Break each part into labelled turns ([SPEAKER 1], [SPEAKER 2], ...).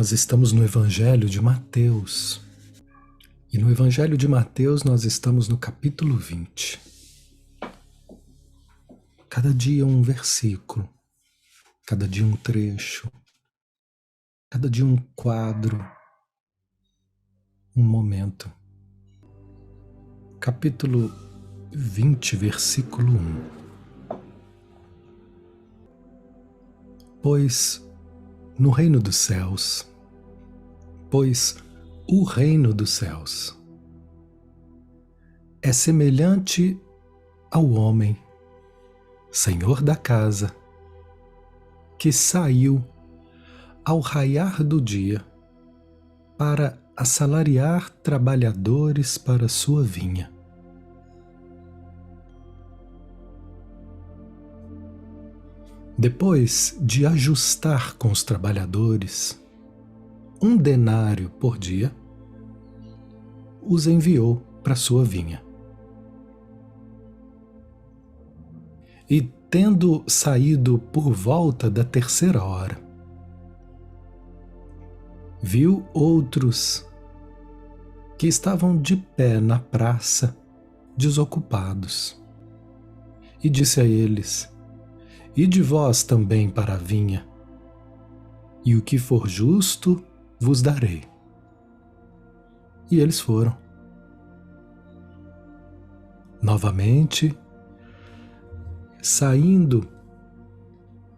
[SPEAKER 1] Nós estamos no Evangelho de Mateus. E no Evangelho de Mateus nós estamos no capítulo 20. Cada dia um versículo, cada dia um trecho, cada dia um quadro, um momento. Capítulo 20, versículo 1. Pois no reino dos céus, pois o reino dos céus é semelhante ao homem, senhor da casa, que saiu ao raiar do dia para assalariar trabalhadores para sua vinha. Depois de ajustar com os trabalhadores 1 denário por dia, os enviou para sua vinha. E tendo saído por volta da 3ª hora, viu outros que estavam de pé na praça, desocupados, e disse a eles: Ide vós também para a vinha, e o que for justo vos darei. E eles foram. Novamente, saindo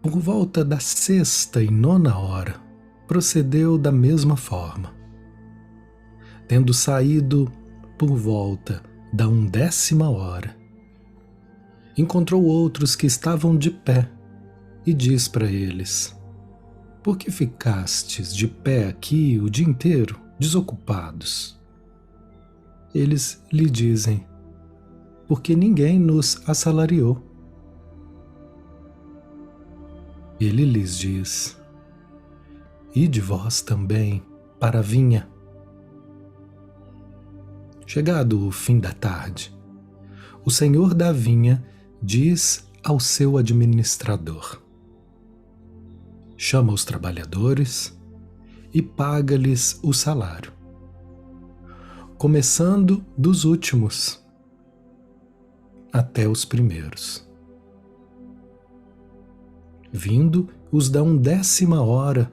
[SPEAKER 1] por volta da 6ª e 9ª hora, procedeu da mesma forma. Tendo saído por volta da 10ª hora, encontrou outros que estavam de pé e diz para eles: Por que ficastes de pé aqui o dia inteiro, desocupados? Eles lhe dizem: Porque ninguém nos assalariou. Ele lhes diz: Ide vós também para a vinha. Chegado o fim da tarde, o senhor da vinha diz ao seu administrador: Chama os trabalhadores e paga-lhes o salário, começando dos últimos até os primeiros. Vindo os da 10ª hora,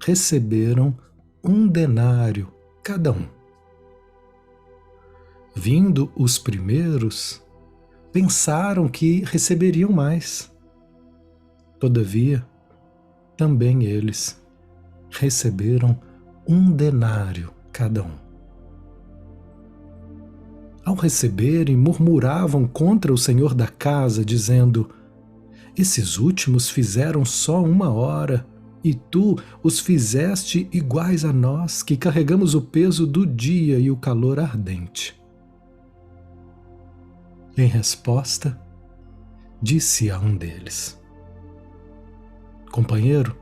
[SPEAKER 1] receberam 1 denário cada um. Vindo os primeiros, pensaram que receberiam mais. Todavia, também eles receberam 1 denário cada um. Ao receberem, murmuravam contra o senhor da casa, dizendo: Esses últimos fizeram só 1 hora, e tu os fizeste iguais a nós, que carregamos o peso do dia e o calor ardente. Em resposta, disse a um deles: Companheiro,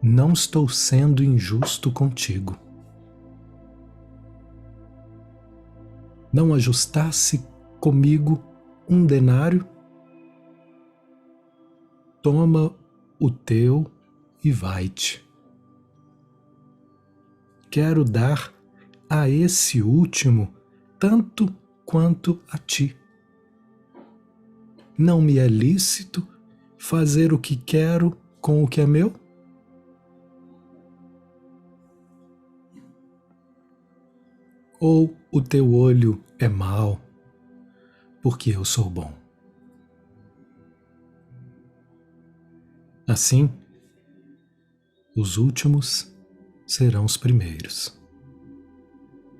[SPEAKER 1] não estou sendo injusto contigo. Não ajustasse comigo 1 denário? Toma o teu e vai-te. Quero dar a esse último tanto quanto a ti. Não me é lícito fazer o que quero com o que é meu? Ou o teu olho é mau, porque eu sou bom? Assim, os últimos serão os primeiros,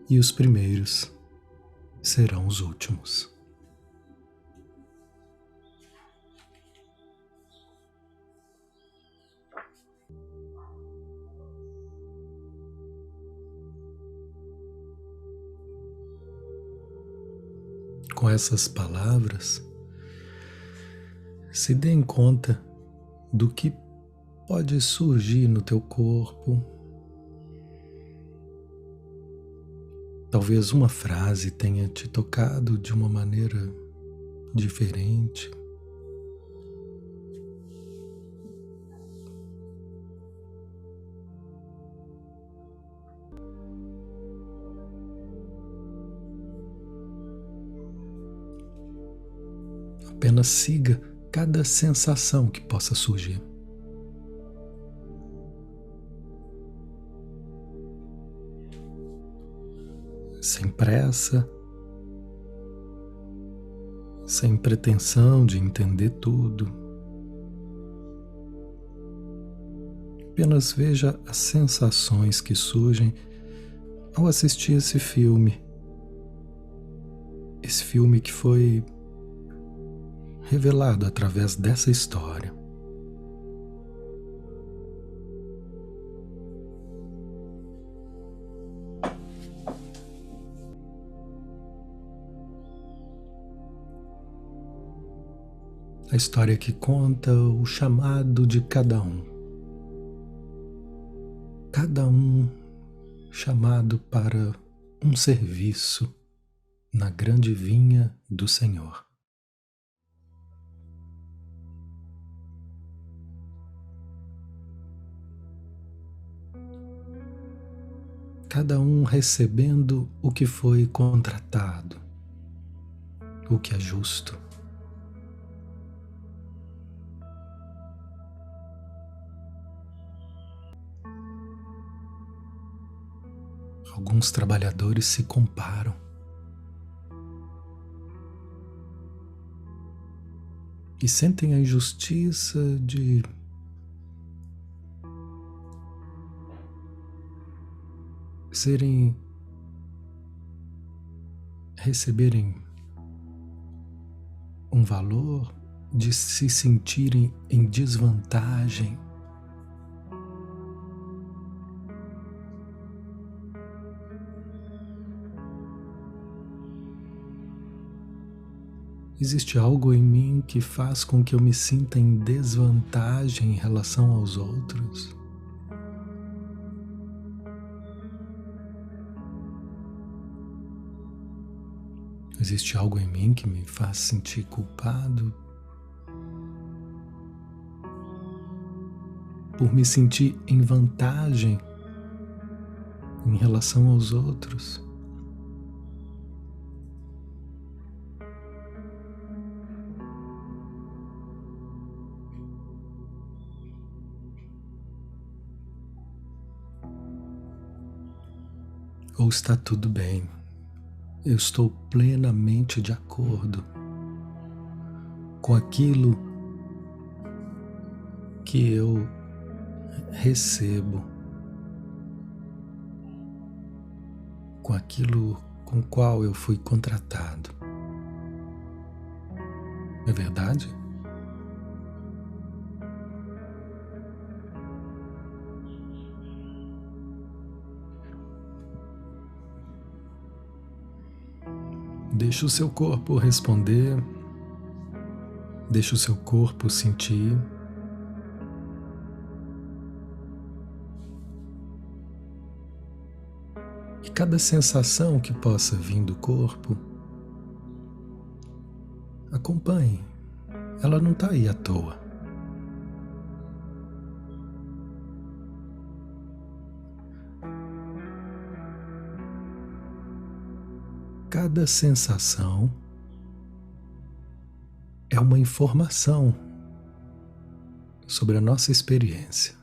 [SPEAKER 1] e os primeiros serão os últimos. Com essas palavras, se dê conta do que pode surgir no teu corpo. Talvez uma frase tenha te tocado de uma maneira diferente. Apenas siga cada sensação que possa surgir. Sem pressa, sem pretensão de entender tudo. Apenas veja as sensações que surgem ao assistir esse filme. Esse filme que foi revelado através dessa história. A história que conta o chamado de cada um. Cada um chamado para um serviço na grande vinha do Senhor. Cada um recebendo o que foi contratado, o que é justo. Alguns trabalhadores se comparam. E sentem a injustiça de receberem um valor, de se sentirem em desvantagem. Existe algo em mim que faz com que eu me sinta em desvantagem em relação aos outros. Existe algo em mim que me faz sentir culpado por me sentir em vantagem em relação aos outros. Ou está tudo bem? Eu estou plenamente de acordo com aquilo que eu recebo, com aquilo com qual eu fui contratado. É verdade? Deixa o seu corpo responder, deixa o seu corpo sentir. E cada sensação que possa vir do corpo, acompanhe. Ela não está aí à toa. Cada sensação é uma informação sobre a nossa experiência.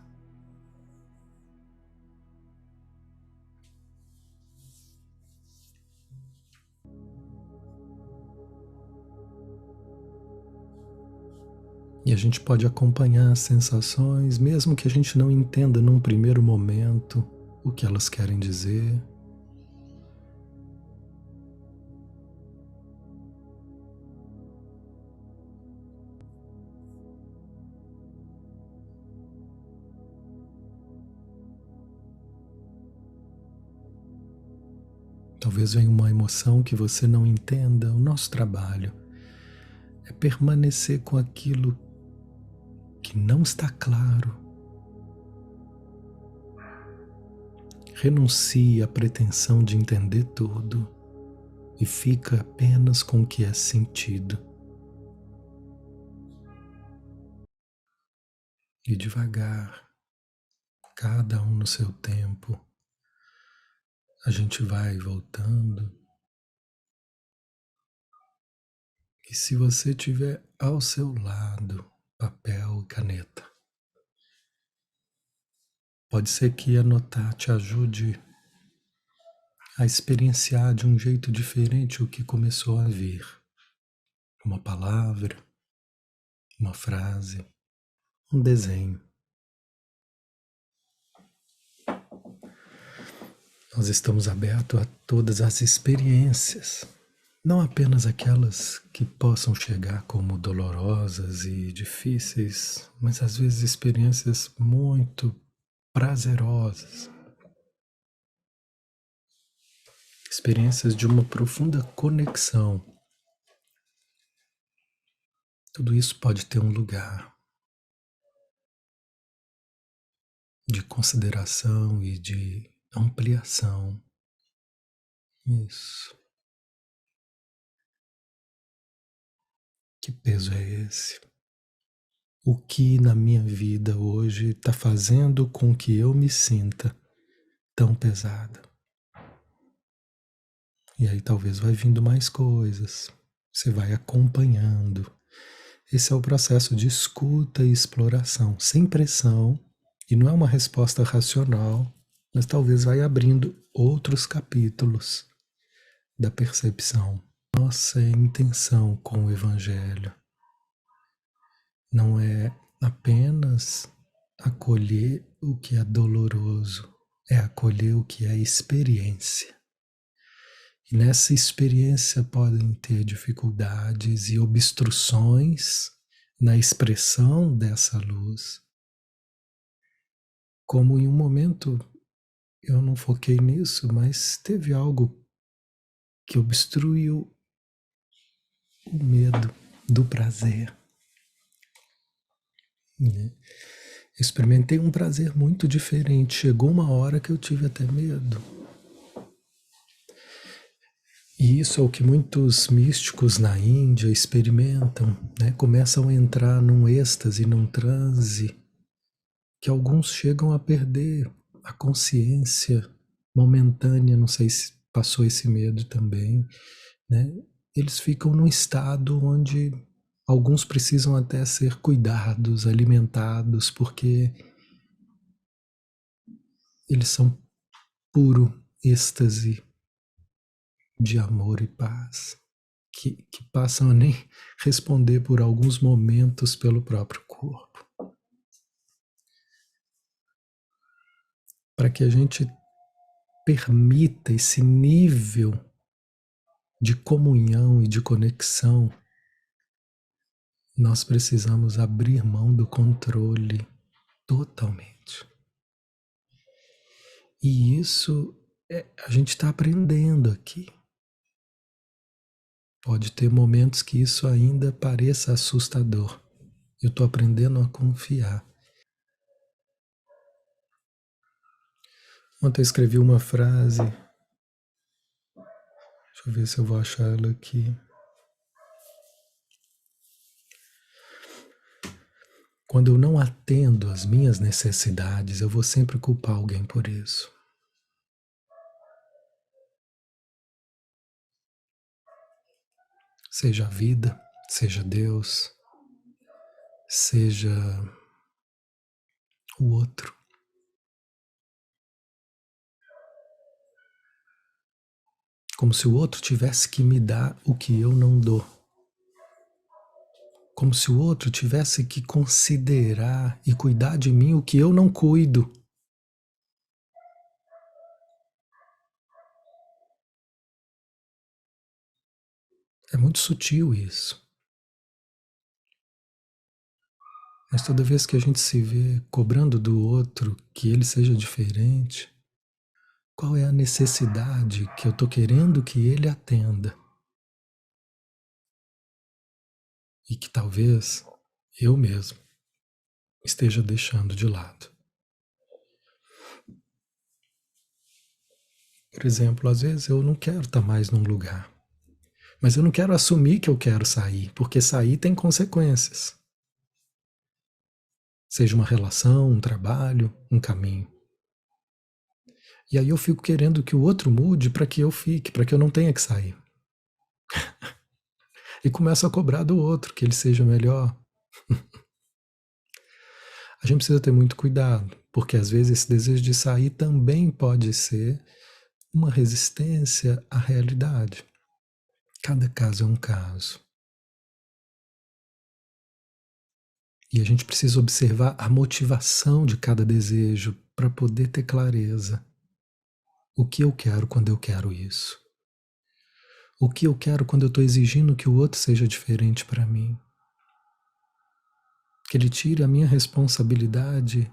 [SPEAKER 1] E a gente pode acompanhar as sensações, mesmo que a gente não entenda num primeiro momento o que elas querem dizer. Talvez venha uma emoção que você não entenda. O nosso trabalho é permanecer com aquilo que não está claro. Renuncie à pretensão de entender tudo e fica apenas com o que é sentido. E devagar, cada um no seu tempo, a gente vai voltando. E se você tiver ao seu lado papel e caneta. Pode ser que anotar te ajude a experienciar de um jeito diferente o que começou a vir. Uma palavra, uma frase, um desenho. Nós estamos abertos a todas as experiências, não apenas aquelas que possam chegar como dolorosas e difíceis, mas às vezes experiências muito prazerosas, experiências de uma profunda conexão. Tudo isso pode ter um lugar de consideração e de ampliação. Isso. Que peso é esse? O que na minha vida hoje está fazendo com que eu me sinta tão pesada? E aí talvez vai vindo mais coisas. Você vai acompanhando. Esse é o processo de escuta e exploração, sem pressão, e não é uma resposta racional, mas talvez vai abrindo outros capítulos da percepção. Nossa intenção com o Evangelho não é apenas acolher o que é doloroso, é acolher o que é experiência. E nessa experiência podem ter dificuldades e obstruções na expressão dessa luz. Como em um momento eu não foquei nisso, mas teve algo que obstruiu o medo do prazer. Experimentei um prazer muito diferente. Chegou uma hora que eu tive até medo. E isso é o que muitos místicos na Índia experimentam, né? Começam a entrar num êxtase, num transe, que alguns chegam a perder a consciência momentânea, não sei se passou esse medo também, né? Eles ficam num estado onde alguns precisam até ser cuidados, alimentados, porque eles são puro êxtase de amor e paz, que passam a nem responder por alguns momentos pelo próprio corpo. Para que a gente permita esse nível de comunhão e de conexão, nós precisamos abrir mão do controle totalmente. E isso a gente está aprendendo aqui. Pode ter momentos que isso ainda pareça assustador. Eu estou aprendendo a confiar. Ontem eu escrevi uma frase. Deixa eu ver se eu vou achar ela aqui. Quando eu não atendo às minhas necessidades, eu vou sempre culpar alguém por isso. Seja a vida, seja Deus, seja o outro. Como se o outro tivesse que me dar o que eu não dou. Como se o outro tivesse que considerar e cuidar de mim o que eu não cuido. É muito sutil isso. Mas toda vez que a gente se vê cobrando do outro que ele seja diferente, qual é a necessidade que eu estou querendo que ele atenda? E que talvez eu mesmo esteja deixando de lado. Por exemplo, às vezes eu não quero estar mais num lugar, mas eu não quero assumir que eu quero sair, porque sair tem consequências. Seja uma relação, um trabalho, um caminho. E aí eu fico querendo que o outro mude para que eu fique, para que eu não tenha que sair. E começo a cobrar do outro que ele seja melhor. A gente precisa ter muito cuidado, porque às vezes esse desejo de sair também pode ser uma resistência à realidade. Cada caso é um caso. E a gente precisa observar a motivação de cada desejo para poder ter clareza. O que eu quero quando eu quero isso? O que eu quero quando eu estou exigindo que o outro seja diferente para mim? Que ele tire a minha responsabilidade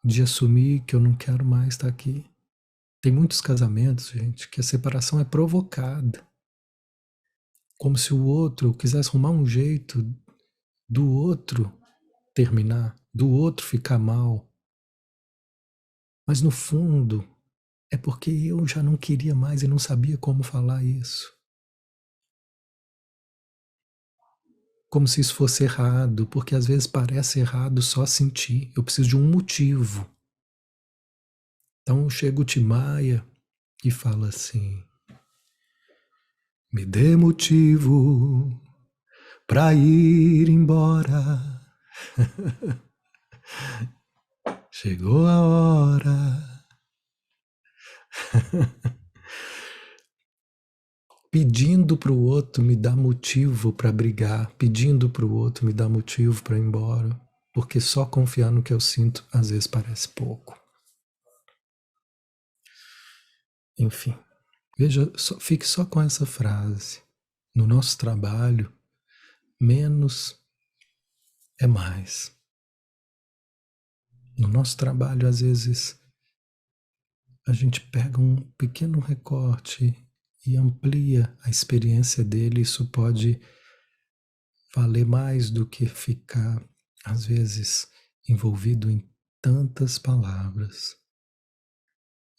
[SPEAKER 1] de assumir que eu não quero mais estar aqui. Tem muitos casamentos, gente, que a separação é provocada. Como se o outro quisesse arrumar um jeito do outro terminar, do outro ficar mal. Mas no fundo, é porque eu já não queria mais e não sabia como falar isso. Como se isso fosse errado, porque às vezes parece errado só sentir. Eu preciso de um motivo. Então eu chego o Timaya e falo assim: me dê motivo pra ir embora. Chegou a hora. Pedindo para o outro me dar motivo para brigar, pedindo para o outro me dar motivo para ir embora, porque só confiar no que eu sinto às vezes parece pouco. Enfim, veja, fique só com essa frase. No nosso trabalho, menos é mais. No nosso trabalho, às vezes, a gente pega um pequeno recorte e amplia a experiência dele. Isso pode valer mais do que ficar, às vezes, envolvido em tantas palavras.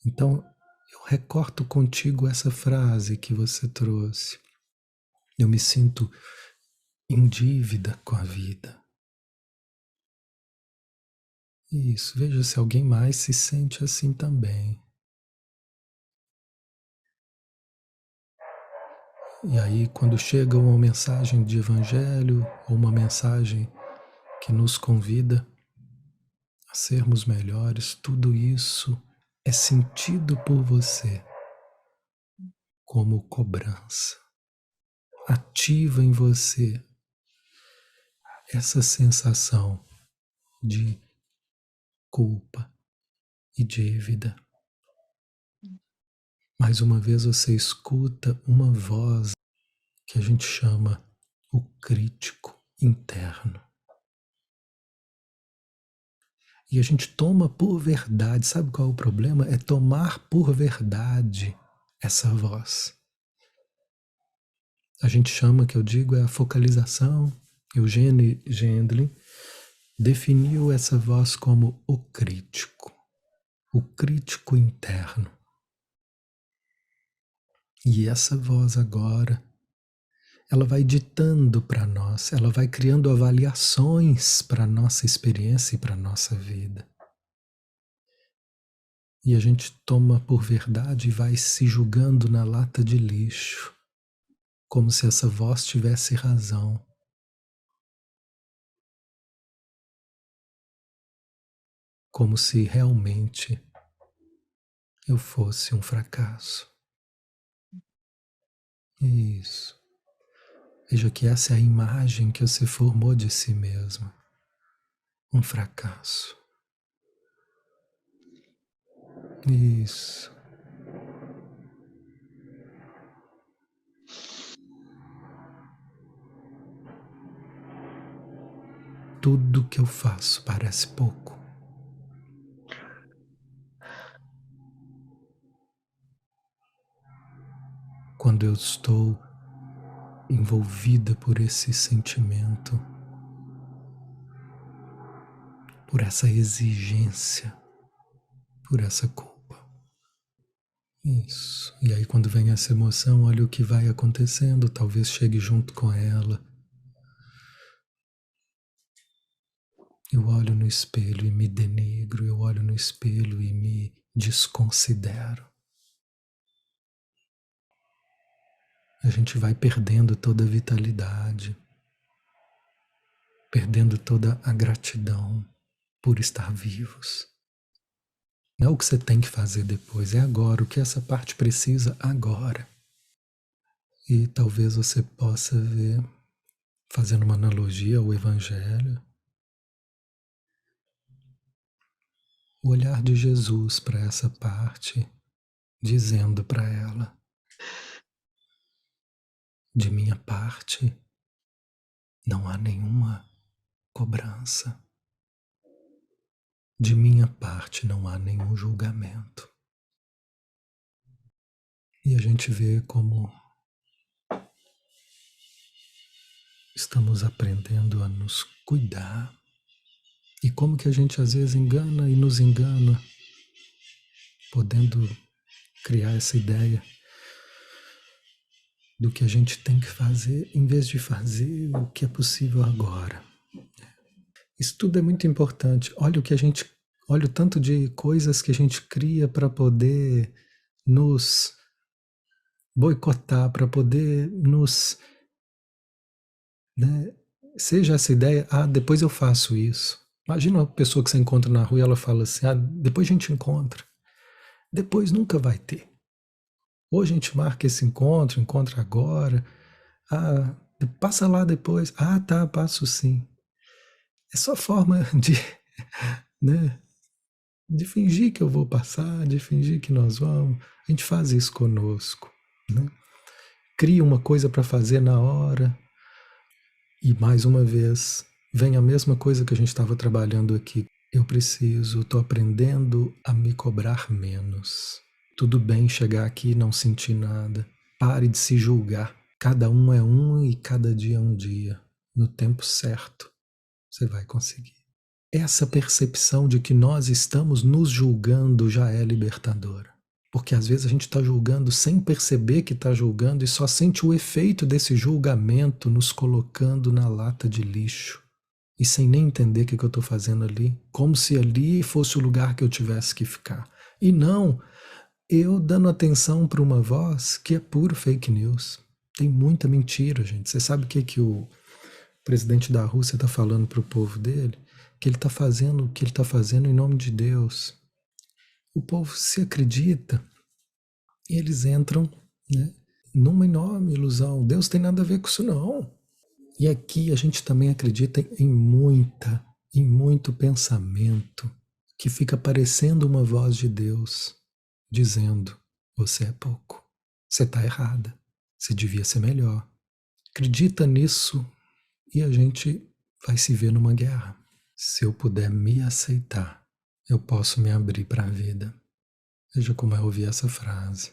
[SPEAKER 1] Então, eu recorto contigo essa frase que você trouxe. Eu me sinto em dívida com a vida. Isso, veja se alguém mais se sente assim também. E aí, quando chega uma mensagem de evangelho ou uma mensagem que nos convida a sermos melhores, tudo isso é sentido por você como cobrança. Ativa em você essa sensação de culpa e dívida. Mais uma vez você escuta uma voz que a gente chama o crítico interno. E a gente toma por verdade, sabe qual é o problema? É tomar por verdade essa voz. A gente chama, que eu digo, é a focalização. Eugene Gendlin definiu essa voz como o crítico interno. E essa voz agora, ela vai ditando para nós, ela vai criando avaliações para a nossa experiência e para a nossa vida. E a gente toma por verdade e vai se julgando na lata de lixo, como se essa voz tivesse razão. Como se realmente eu fosse um fracasso. Isso. Veja que essa é a imagem que você formou de si mesma. Um fracasso. Isso. Tudo que eu faço parece pouco. Quando eu estou envolvida por esse sentimento, por essa exigência, por essa culpa. Isso. E aí quando vem essa emoção, olha o que vai acontecendo, talvez chegue junto com ela. Eu olho no espelho e me denigro, eu olho no espelho e me desconsidero. a gente vai perdendo toda a vitalidade, perdendo toda a gratidão por estar vivos. Não é o que você tem que fazer depois, é agora, o que essa parte precisa agora. E talvez você possa ver, fazendo uma analogia ao Evangelho, o olhar de Jesus para essa parte, dizendo para ela: de minha parte, não há nenhuma cobrança. De minha parte, não há nenhum julgamento. E a gente vê como estamos aprendendo a nos cuidar e como que a gente às vezes engana e nos engana, podendo criar essa ideia do que a gente tem que fazer em vez de fazer o que é possível agora. Isso tudo é muito importante. Olha o tanto de coisas que a gente cria para poder nos boicotar, para poder nos, né, seja essa ideia, depois eu faço isso. Imagina uma pessoa que você encontra na rua e ela fala assim, depois a gente encontra. Depois nunca vai ter. Ou a gente marca esse encontro, encontra agora. Passa lá depois. Tá, passo sim. É só forma de, né, de fingir que eu vou passar, de fingir que nós vamos. A gente faz isso conosco, né? Cria uma coisa para fazer na hora e mais uma vez vem a mesma coisa que a gente estava trabalhando aqui. Eu estou aprendendo a me cobrar menos. Tudo bem chegar aqui e não sentir nada. Pare de se julgar. Cada um é um e cada dia é um dia. No tempo certo, você vai conseguir. Essa percepção de que nós estamos nos julgando já é libertadora. Porque às vezes a gente está julgando sem perceber que está julgando e só sente o efeito desse julgamento nos colocando na lata de lixo. E sem nem entender o que eu estou fazendo ali. Como se ali fosse o lugar que eu tivesse que ficar. E não, eu dando atenção para uma voz que é puro fake news. Tem muita mentira, gente. Você sabe o que o presidente da Rússia está falando para o povo dele? Que ele está fazendo o que ele está fazendo em nome de Deus. O povo se acredita e eles entram, né, numa enorme ilusão. Deus tem nada a ver com isso não. E aqui a gente também acredita em muito pensamento que fica parecendo uma voz de Deus dizendo: você é pouco, você está errada, você devia ser melhor. Acredita nisso e a gente vai se ver numa guerra. Se eu puder me aceitar, eu posso me abrir para a vida. Veja como eu ouvi essa frase.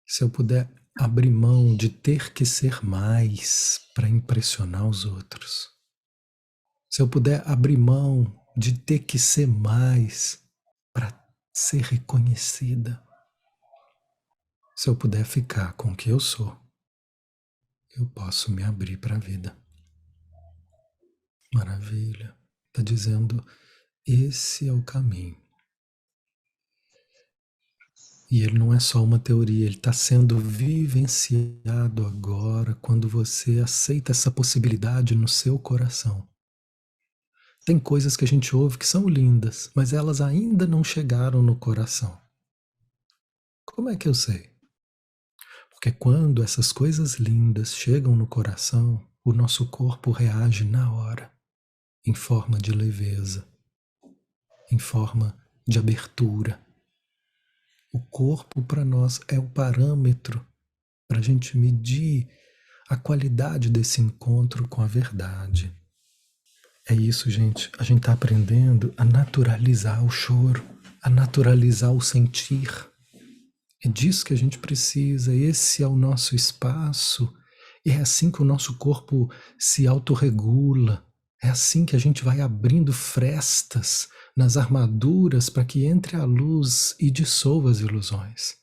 [SPEAKER 1] Se eu puder abrir mão de ter que ser mais para impressionar os outros. Se eu puder abrir mão de ter que ser mais para ser reconhecida. Se eu puder ficar com o que eu sou, eu posso me abrir para a vida. Maravilha. Está dizendo, esse é o caminho. E ele não é só uma teoria, ele está sendo vivenciado agora quando você aceita essa possibilidade no seu coração. Tem coisas que a gente ouve que são lindas, mas elas ainda não chegaram no coração. Como é que eu sei? Porque quando essas coisas lindas chegam no coração, o nosso corpo reage na hora, em forma de leveza, em forma de abertura. O corpo para nós é o parâmetro para a gente medir a qualidade desse encontro com a verdade. É isso, gente. A gente está aprendendo a naturalizar o choro, a naturalizar o sentir. É disso que a gente precisa. Esse é o nosso espaço. E é assim que o nosso corpo se autorregula. É assim que a gente vai abrindo frestas nas armaduras para que entre a luz e dissolva as ilusões.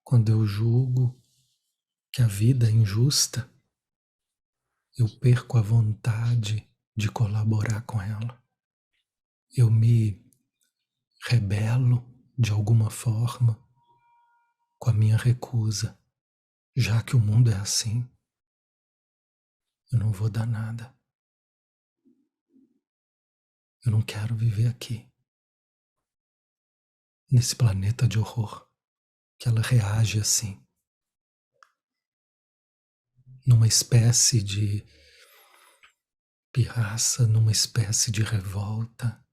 [SPEAKER 1] Quando eu julgo que a vida é injusta, eu perco a vontade de colaborar com ela. Eu me rebelo de alguma forma com a minha recusa Já que o mundo é assim, eu não vou dar nada. Eu não quero viver aqui, nesse planeta de horror, que ela reage assim, numa espécie de pirraça, numa espécie de revolta,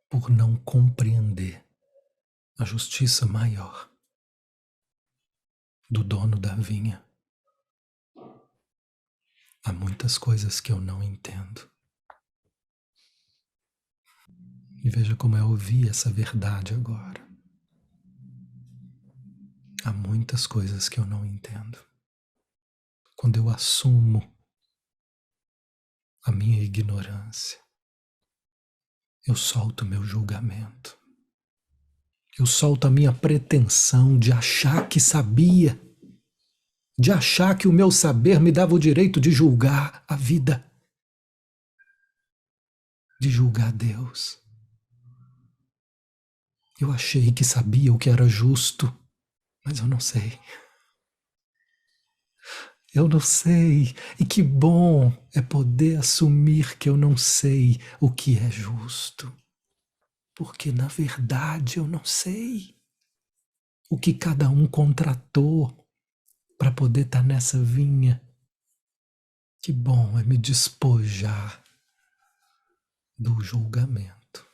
[SPEAKER 1] por não compreender a justiça maior do dono da vinha. Há muitas coisas que eu não entendo. E veja como eu ouvi essa verdade agora. Há muitas coisas que eu não entendo. Quando eu assumo a minha ignorância, eu solto meu julgamento. Eu solto a minha pretensão de achar que sabia, de achar que o meu saber me dava o direito de julgar a vida, de julgar Deus. Eu achei que sabia o que era justo, mas eu não sei. Eu não sei. E que bom é poder assumir que eu não sei o que é justo. Porque, na verdade, eu não sei o que cada um contratou para poder estar nessa vinha. Que bom é me despojar do julgamento.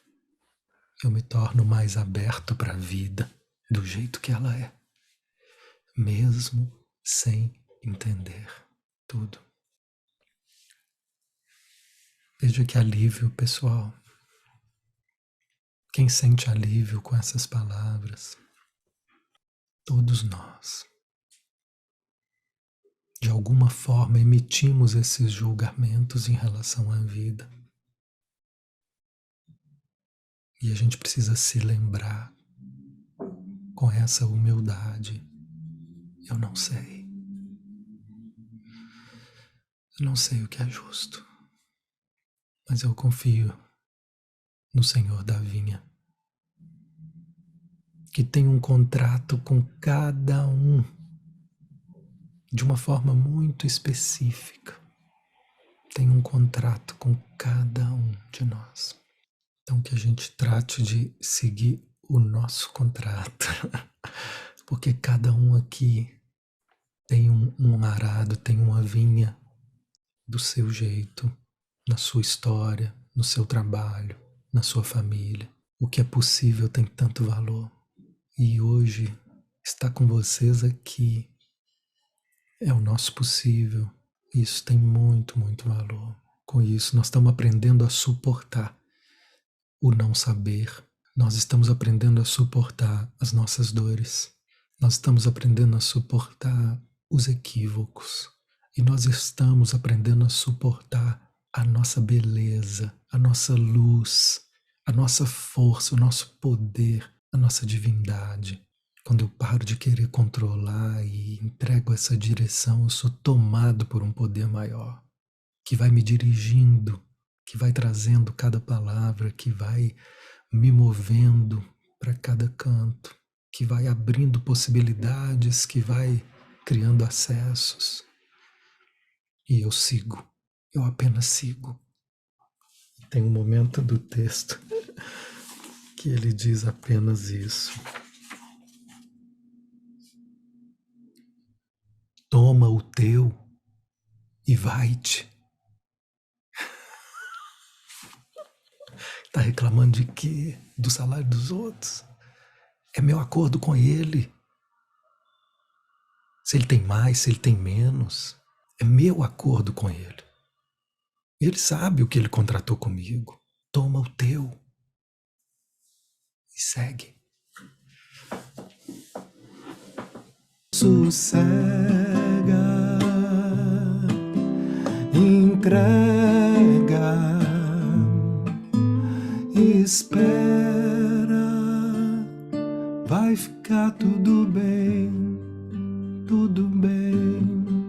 [SPEAKER 1] Eu me torno mais aberto para a vida do jeito que ela é, mesmo sem entender tudo. Veja que alívio, pessoal. Quem sente alívio com essas palavras? Todos nós. De alguma forma emitimos esses julgamentos em relação à vida. E a gente precisa se lembrar com essa humildade. Eu não sei. Eu não sei o que é justo. Mas eu confio no Senhor da vinha, que tem um contrato com cada um de uma forma muito específica. Tem um contrato com cada um de nós. Então que a gente trate de seguir o nosso contrato, porque cada um aqui tem um arado, tem uma vinha do seu jeito, na sua história, no seu trabalho, na sua família. O que é possível tem tanto valor. E hoje estar com vocês aqui é o nosso possível. Isso tem muito, muito valor. Com isso, nós estamos aprendendo a suportar o não saber. Nós estamos aprendendo a suportar as nossas dores. Nós estamos aprendendo a suportar os equívocos. E nós estamos aprendendo a suportar a nossa beleza, a nossa luz, a nossa força, o nosso poder, a nossa divindade. Quando eu paro de querer controlar e entrego essa direção, eu sou tomado por um poder maior, que vai me dirigindo, que vai trazendo cada palavra, que vai me movendo para cada canto, que vai abrindo possibilidades, que vai criando acessos. E eu sigo, eu apenas sigo. Tem um momento do texto que ele diz apenas isso. Toma o teu e vai-te. Está reclamando de quê? Do salário dos outros? É meu acordo com ele. Se ele tem mais, se ele tem menos, é meu acordo com ele. Ele sabe o que ele contratou comigo. Toma o teu e segue. Sossega, entrega, espera, vai ficar tudo bem, tudo bem.